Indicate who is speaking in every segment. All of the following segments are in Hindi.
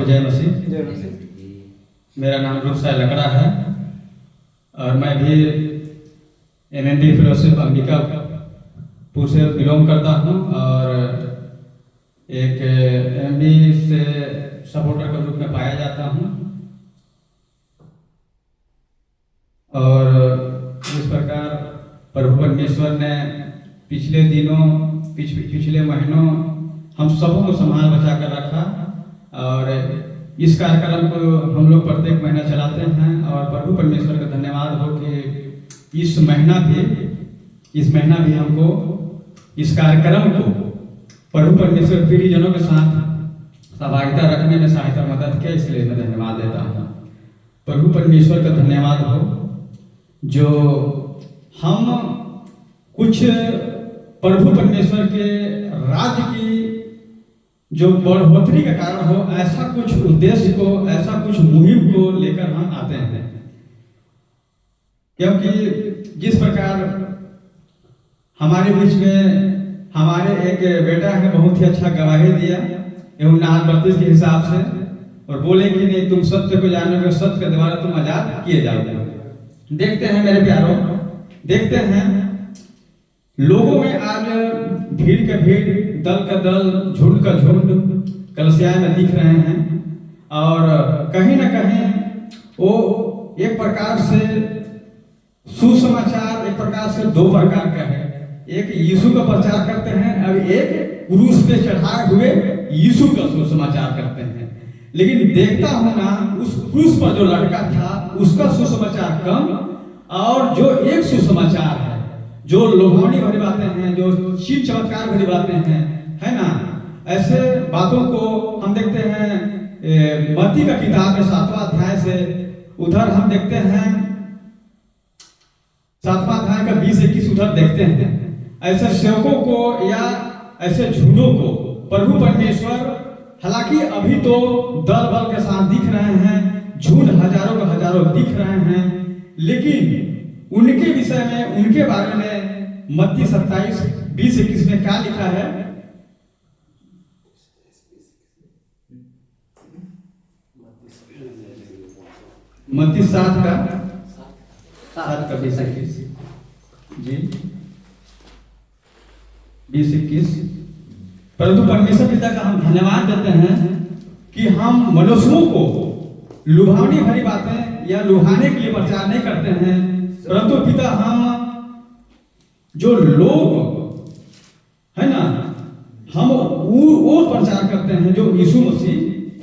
Speaker 1: सबको जय मसीह।
Speaker 2: जय मसीह।
Speaker 1: मेरा नाम रूपसाय लकड़ा है और मैं भी MND फेलोशिप अंबिकापुर से बिलोंग करता हूँ और एक MB से सपोर्टर के रूप में पाया जाता हूँ। और इस प्रकार प्रभु परमेश्वर ने पिछले दिनों पिछले महीनों हम सबों को संभाल बचा कर रखा और इस कार्यक्रम को हम लोग प्रत्येक महीना चलाते हैं और प्रभु परमेश्वर का धन्यवाद हो कि इस महीना भी हमको इस कार्यक्रम को प्रभु परमेश्वर प्रियजनों के साथ सहभागिता रखने में सहायता मदद किया, इसलिए मैं धन्यवाद देता हूँ। प्रभु परमेश्वर का धन्यवाद हो जो हम कुछ प्रभु परमेश्वर के राज्य की जो बढ़ोतरी का कारण हो, ऐसा कुछ उद्देश्य को, ऐसा कुछ मुहिम को लेकर हम आते हैं। क्योंकि जिस प्रकार हमारे बीच में हमारे एक बेटा है, बहुत ही अच्छा गवाही दिया एवं 32 के हिसाब से और बोले कि नहीं तुम सत्य को जानोगे, सत्य के द्वारा तुम आजाद किए जाओगे। देखते हैं मेरे प्यारों, देखते हैं लोगों में आज भीड़ का भीड़, दल का दल, झुंड का झुंड कलसिया में दिख रहे हैं और कहीं ना कहीं वो एक प्रकार से सुसमाचार एक प्रकार से दो प्रकार का है। एक यीशु का प्रचार करते हैं, अब एक क्रूस पे चढ़ाए हुए यीशु का सुसमाचार करते हैं। लेकिन देखता हूं ना, उस क्रूस पर जो लड़का था उसका सुसमाचार कम और जो एक सुसमाचार है, जो लोभावनी भरी बातें हैं, जो चीज चमत्कार भरी बातें हैं, है ना, ऐसे बातों को हम देखते हैं मत्ती का किताब में 7वां अध्याय से उधर हम देखते हैं 7वां अध्याय का 20-21 उधर देखते हैं। ऐसे सेवकों को या ऐसे झूठों को प्रभु परमेश्वर, हालांकि अभी तो दल बल के साथ दिख रहे हैं, झूठ हजारों के हजारों दिख रहे हैं, लेकिन उनके विषय में, उनके बारे में मत्ती 27:20-21 में क्या लिखा है? मत्ती 7 का 20-21 जी 20-21। परंतु परमेश्वर पिता का हम धन्यवाद देते हैं कि हम मनुष्यों को लुभावनी भरी बातें या लुभाने के लिए प्रचार नहीं करते हैं, परंतु पिता हम जो लोग है ना, हम वो प्रचार करते हैं जो यीशु मसीह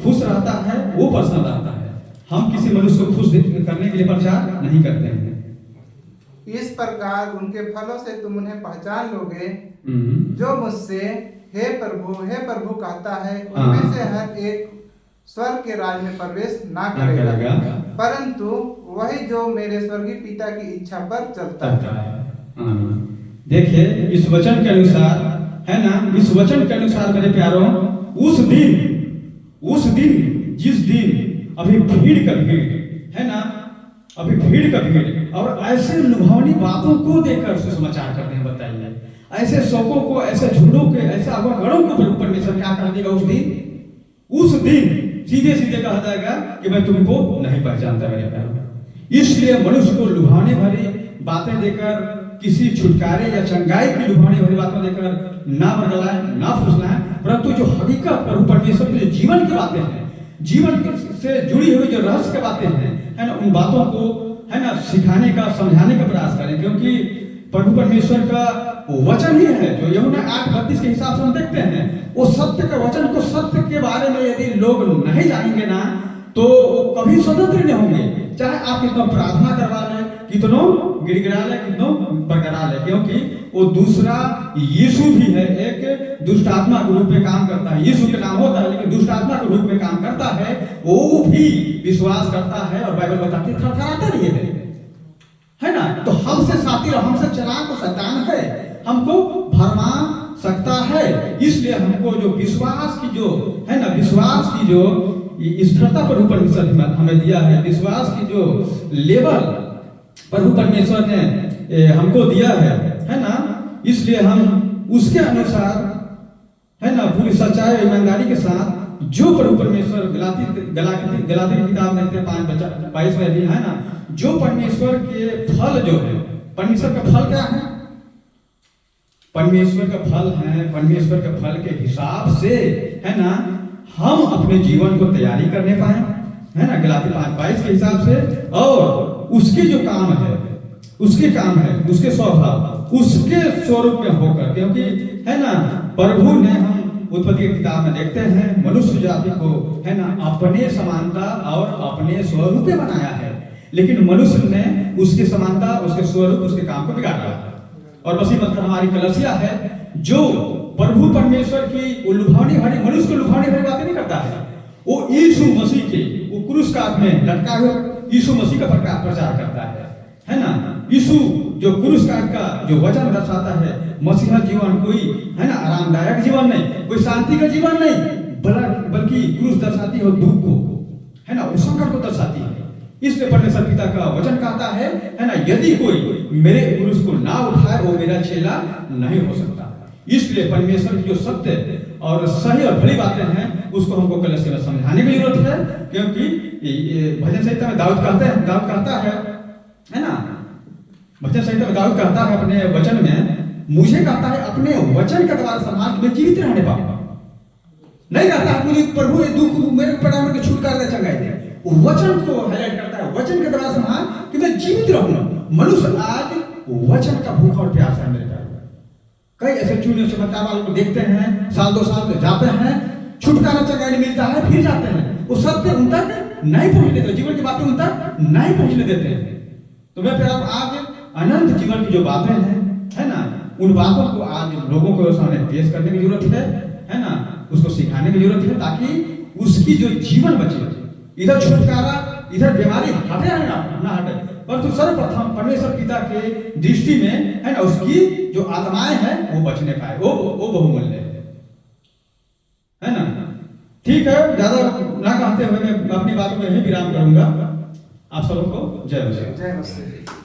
Speaker 1: खुश रहता है, वो प्रसन्न रहता है। हम किसी मनुष्य को खुश करने के लिए प्रचार नहीं करते हैं।
Speaker 2: इस प्रकार उनके फलों से तुम उन्हें पहचान लोगे। जो मुझसे हे प्रभु कहता है, उनमें से हर एक स्वर्ग के राज में प्रवेश ना करेगा, परंतु वही जो मेरे स्वर्गीय पिता की इच्छा पर चलता है।
Speaker 1: देखिए इस वचन के अनुसार, है ना, इस वचन के अनुसार मेरे प्यारों, उस दिन जिस दिन अभी भीड़ का भीड़, है ना, अभी भीड़ का भीड़ और ऐसे लुभावनी बातों को देखकर सुसमाचार करते हैं। बताइए ऐसे शौकों को, ऐसे झूठों के, ऐसे अवगणों को प्रभु परमेश्वर क्या कर देगा? उस दिन सीधे सीधे कहा जाएगा कि मैं तुमको नहीं पहचानता मेरे प्यारों। इसलिए मनुष्य को लुभाने भरी बातें देकर, किसी छुटकारे या चंगाई की लुभाने भरी बातें देकर ना बदलाए, ना फुसलाए, परंतु जो हकीकत प्रभु परमेश्वर के जीवन की बातें हैं, जीवन से जुड़ी हुई जो रहस्य की बातें हैं, है ना, उन बातों को, है ना, सिखाने का, समझाने का प्रयास करें। क्योंकि प्रभु परमेश्वर का वचन ही है जो यूहन्ना 8:32 के हिसाब से हम देखते हैं, वो सत्य के वचन को, सत्य के बारे में यदि लोग नहीं जानेंगे ना, तो कभी स्वतंत्र नहीं होंगे। चाहे आप कितना प्रार्थना करवा लें, कितनों गिड़गिड़ा लें, कितनों बरकरा लें, क्योंकि वो दूसरा यीशु भी है, एक दुष्टात्मा के रूप में काम करता है। यीशु के नाम होता है लेकिन दुष्टात्मा के रूप में काम करता है, वो भी विश्वास करता है और बाइबल बताती है थरथराता नहीं है ना। तो हमसे साथी और हमसे चालाक शैतान है, हमको भरमा सकता है। इसलिए हमको जो विश्वास की जो है ना, विश्वास की जो स्थिरता प्रभु परमेश्वर हमें दिया है, विश्वास की जो लेवल प्रभु परमेश्वर ने हमको दिया है ना, इसलिए हम उसके अनुसार है ना, पूरी सच्चाई और ईमानदारी के साथ जो प्रभु परमेश्वर गलाती की किताब में 5:22 में भी है ना, जो परमेश्वर के फल जो है, परमेश्वर का फल क्या है? परमेश्वर का फल है, परमेश्वर के फल के हिसाब से है ना हम अपने जीवन को तैयारी करने पाए, है ना, गलाती 5:22 के हिसाब से, और उसके जो काम है, उसके काम है, उसके स्वभाव, उसके स्वरूप में होकर, क्योंकि है ना प्रभु ने, हम उत्पत्ति की किताब में देखते हैं, मनुष्य जाति को है ना अपने समानता और अपने स्वरूप में बनाया है, लेकिन मनुष्य ने उसकी समानता, उसके स्वरूप, उसके काम को बिगाड़ा है। और बसी मतलब हमारी कलसिया है जो प्रभु परमेश्वर की लुभावनी भरी, मनुष्य को लुभावनी भरी बातें नहीं करता है, वो यीशु मसीह के वो क्रूस काट में लटका हुए यीशु मसीह का प्रचार करता है ना। यीशु जो क्रूस काट का जो वचन दर्शाता है, मसीहा जीवन कोई है ना आरामदायक जीवन नहीं, कोई शांति का जीवन नहीं, बल्कि क्रूस दर्शाती है दुख को, है ना, उस संकट को दर्शाती है। इसलिए परमेश्वर पिता का वचन कहता है ना, यदि कोई मेरे क्रूस को ना उठाए वो मेरा चेला नहीं हो सकता। इसलिए परमेश्वर की जो सत्य और सही और भली बातें हैं उसको हमको कलसिया में समझाने की जरूरत है, क्योंकि भजन संहिता में दाऊद कहता है ना, भजन संहिता में दाऊद कहता है अपने वचन में, मुझे कहता है अपने वचन के द्वारा समाज में जीवित रहने पाऊंगा। नहीं कहता है मुझे प्रभु ये दुख मेरे पड़ाव के छूट कर दे, चंगाई दे, वचन को हाईलाइट करता है, वचन के द्वारा समाज कि मैं जीवित रहूंगा। मनुष्य आज वचन का भूख और प्यास है मेरे प्यार। कई ऐसे चूने चमत्कार वालों को देखते हैं, साल 2 साल जाते हैं, छुटकारा चंगाई मिलता है, फिर जाते हैं, वो सत्य उन तक नहीं पहुंचने देते, जीवन की बातें उन तक नहीं पहुंचने देते हैं। तो मैं प्यार आज अनंत जीवन की जो बातें हैं, है ना, उन बातों को आज लोगों को सामने पेश करने की जरूरत है ना, उसको सिखाने की जरूरत है, ताकि उसकी जो जीवन बचे, इधर छुटकारा, इधर बीमारी हटे ना हटे, परंतु सर्वप्रथम परमेश्वर पिता के दृष्टि में है ना उसकी जो आत्माएं हैं वो बचने पाए, वो बहुमूल्य है ना। ठीक है, ज्यादा ना कहते हुए मैं अपनी बातों को यही विराम करूंगा। आप सबको जय मसीह।